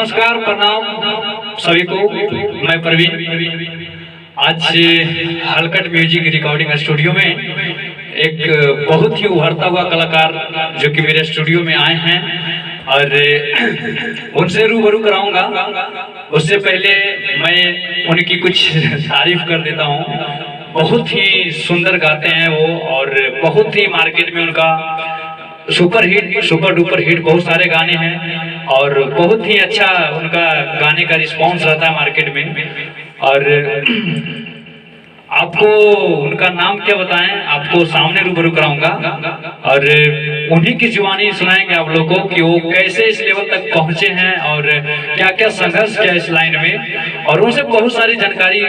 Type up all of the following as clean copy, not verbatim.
नमस्कार, प्रणाम सभी को। मैं प्रवीण आज हलकट म्यूजिक रिकॉर्डिंग स्टूडियो में एक बहुत ही उभरता हुआ कलाकार जो कि मेरे स्टूडियो में आए हैं और उनसे रूबरू कराऊंगा। उससे पहले मैं उनकी कुछ तारीफ कर देता हूँ। बहुत ही सुंदर गाते हैं वो और बहुत ही मार्केट में उनका सुपर डुपर हिट बहुत सारे गाने हैं और बहुत ही अच्छा उनका गाने का रिस्पांस रहता है मार्केट में। और आपको उनका नाम क्या बताएं, आपको सामने रूबरू कराऊंगा और उन्हीं की जुबानी सुनाएंगे आप लोगों को कि वो कैसे इस लेवल तक पहुंचे हैं और क्या क्या संघर्ष किया इस लाइन में, और उनसे बहुत सारी जानकारी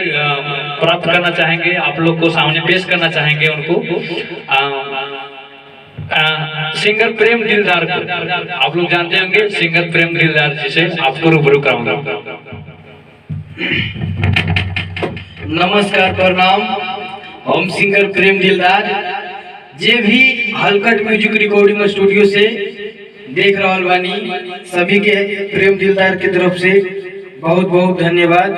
प्राप्त करना चाहेंगे, आप लोग को सामने पेश करना चाहेंगे उनको। सिंगर प्रेम दिलदार को आप लोग जानते होंगे, सिंगर प्रेम दिलदार जी से आपको रूबरू कराऊंगा। नमस्कार, प्रणाम। हम सिंगर प्रेम दिलदार जे भी हलकट म्यूजिक रिकॉर्डिंग स्टूडियो से देख रहा बानी, सभी के प्रेम दिलदार की तरफ से बहुत बहुत धन्यवाद।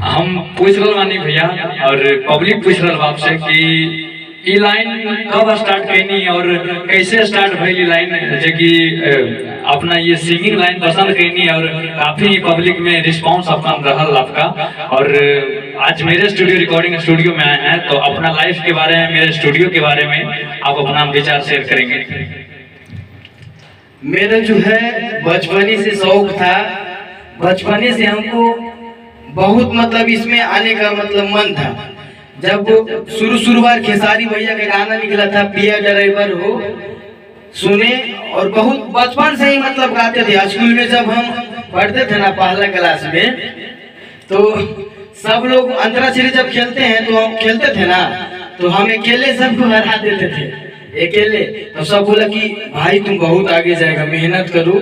हम पूछ रहे बानी भैया और पब्लिक पूछ रहा आपसे कि ई लाइन कब स्टार्ट करनी और कैसे स्टार्ट भइल लाइन, जो कि अपना ये सिंगिंग लाइन पसंद करनी और काफी पब्लिक में रिस्पांस अपन रहल आपका। और आज मेरे स्टूडियो रिकॉर्डिंग स्टूडियो में आए हैं तो अपना लाइफ के बारे में, मेरे स्टूडियो के बारे में आप अपना विचार शेयर करेंगे। मेरा जो है बचपने से शौक था, बचपने से हमको बहुत मतलब इसमें आने का मतलब मन था। जब शुरू बार खेसारी भैया का गाना निकला था, पिया ड्राइवर हो, सुने और बहुत बचपन से ही मतलब गाते थे। स्कूल में जब हम पढ़ते थे ना पहला क्लास में, तो सब लोग अंतराक्षरी जब खेलते हैं तो हम खेलते थे ना, तो हम अकेले सबको हरा देते थे अकेले। तो सब बोला कि भाई तुम बहुत आगे जाएगा, मेहनत करो।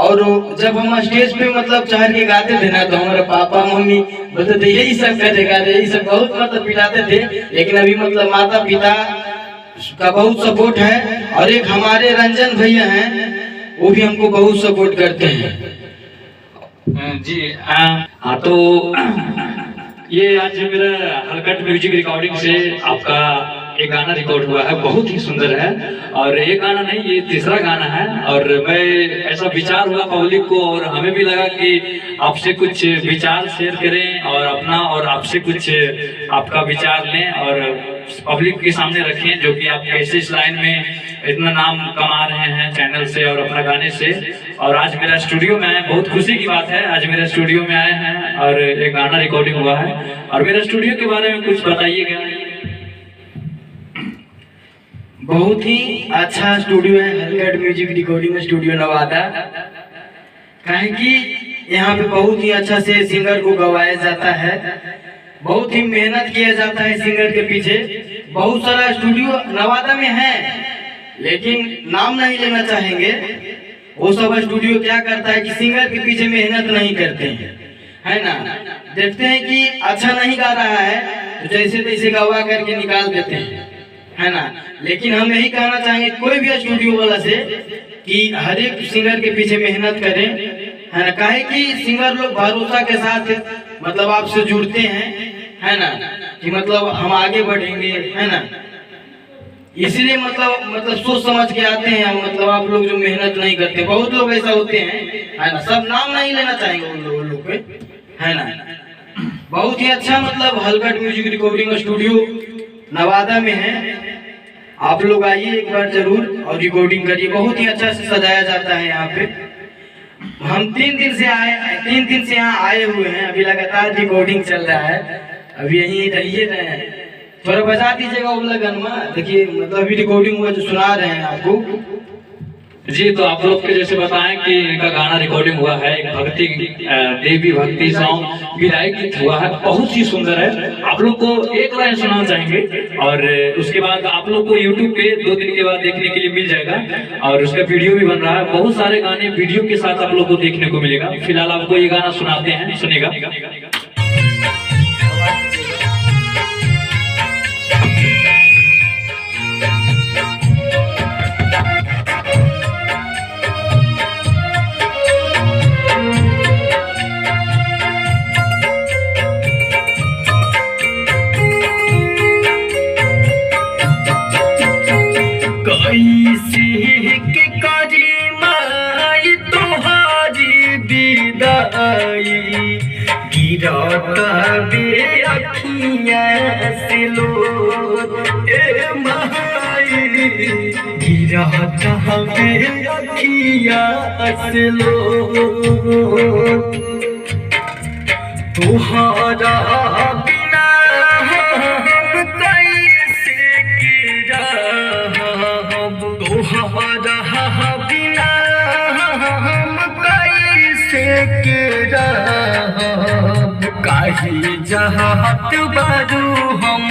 और जब हम स्टेज पे मतलब चढ़ के गाते थे ना, तो हमारे पापा मम्मी बोलते थे यही सब करेगा, यही सब बहुत मतलब पिटाते थे। लेकिन अभी मतलब माता पिता का बहुत सपोर्ट है और एक हमारे रंजन भैया हैं, वो भी हमको बहुत सपोर्ट करते हैं जी। हाँ, तो ये आज मेरा हलकट म्यूजिक रिकॉर्डिंग से आपका एक गाना रिकॉर्ड हुआ है, बहुत ही सुंदर है। और एक गाना नहीं, ये तीसरा गाना है। और मैं ऐसा विचार हुआ पब्लिक को और हमें भी लगा कि आपसे कुछ विचार शेयर करें और अपना और आपसे कुछ आपका विचार लें और पब्लिक के सामने रखें, जो कि आप कैसे इस लाइन में इतना नाम कमा रहे हैं चैनल से और अपना गाने से। और आज मेरा स्टूडियो में आए, बहुत खुशी की बात है, आज मेरे स्टूडियो में आए हैं और एक गाना रिकॉर्डिंग हुआ है। और मेरे स्टूडियो के बारे में कुछ बताइएगा। बहुत ही अच्छा स्टूडियो है हलकट म्यूजिक रिकॉर्डिंग स्टूडियो नवादा। काहे कि यहाँ पे बहुत ही अच्छा से सिंगर को गवाया जाता है, बहुत ही मेहनत किया जाता है सिंगर के पीछे। बहुत सारा स्टूडियो नवादा में है लेकिन नाम नहीं लेना चाहेंगे। वो सब स्टूडियो क्या करता है कि सिंगर के पीछे मेहनत नहीं करते हैं, है ना। देखते हैं कि अच्छा नहीं गा रहा है तो जैसे तैसे गवा करके निकाल देते हैं, है ना। लेकिन हम यही कहना चाहेंगे कोई भी स्टूडियो वाला से कि हर एक सिंगर के पीछे मेहनत करें, है ना। काहे कि सिंगर लोग भरोसा के साथ मतलब आपसे जुड़ते हैं, है ना, कि मतलब हम आगे बढ़ेंगे, है ना। इसलिए मतलब सोच समझ के आते हैं। मतलब आप लोग जो मेहनत नहीं करते, बहुत लोग ऐसा होते हैं, है ना। सब नाम नहीं लेना चाहेंगे उन लोग पे, है ना। बहुत ही अच्छा मतलब हलकट म्यूजिक रिकॉर्डिंग स्टूडियो नवादा में है। आप लोग आइए एक बार जरूर और रिकॉर्डिंग करिए, बहुत ही अच्छा से सजाया जाता है यहाँ पे। हम 3 दिन से यहाँ आए हुए हैं, अभी लगातार रिकॉर्डिंग चल रहा है। अभी यहीं रहिए रहे हैं, थोड़ा बजा दीजिएगा वो लगन में। देखिए मतलब अभी रिकॉर्डिंग हुआ जो सुना रहे हैं आपको जी। तो आप लोग के जैसे बताएं कि इनका गाना रिकॉर्डिंग हुआ है, एक भक्ति देवी भक्ति सॉन्ग विदाई गीत हुआ है, बहुत ही सुंदर है। आप लोग को एक लाइन सुनाना चाहेंगे और उसके बाद आप लोग को YouTube पे 2 दिन के बाद देखने के लिए मिल जाएगा और उसका वीडियो भी बन रहा है। बहुत सारे गाने वीडियो के साथ आप लोग को देखने को मिलेगा। फिलहाल आपको ये गाना सुनाते हैं, सुनेगा। माई गिरता बे अखियाँ से लोर ए माई गिरता बे अखियाँ से लोर तुहरा बिना हम कैसे रहब तुहरा बिना हम कैसे रहब काहे जहात बारू हम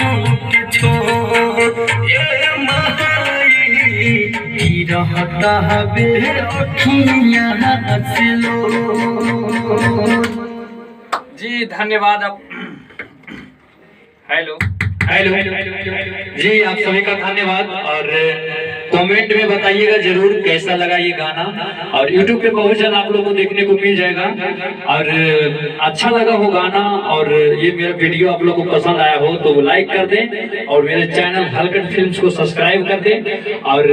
छोड़ ए माई गिरता बे अखियाँ से लोर। जी धन्यवाद। आप हेलो हेलो जी, आप सभी का धन्यवाद। और कमेंट में बताइएगा जरूर कैसा लगा ये गाना, और YouTube पे बहुत जल्द आप लोगों को देखने को मिल जाएगा। और अच्छा लगा हो गाना और ये मेरा वीडियो आप लोगों को पसंद आया हो तो लाइक कर दें, और मेरे चैनल हलकट फिल्म्स को सब्सक्राइब कर दें। और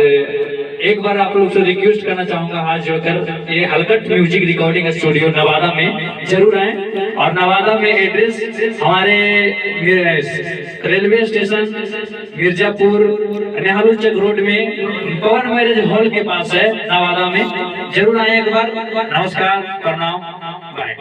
एक बार आप लोग से रिक्वेस्ट करना चाहूंगा हाथ जोड़कर, ये हलकट म्यूजिक रिकॉर्डिंग स्टूडियो नवादा में जरूर आए। और नवादा में एड्रेस हमारे रेलवे स्टेशन मिर्जापुर नेहरू चक रोड में पवन मैरिज हॉल के पास है नवादा में। जरूर आए एक बार। नमस्कार, प्रणाम, बाय।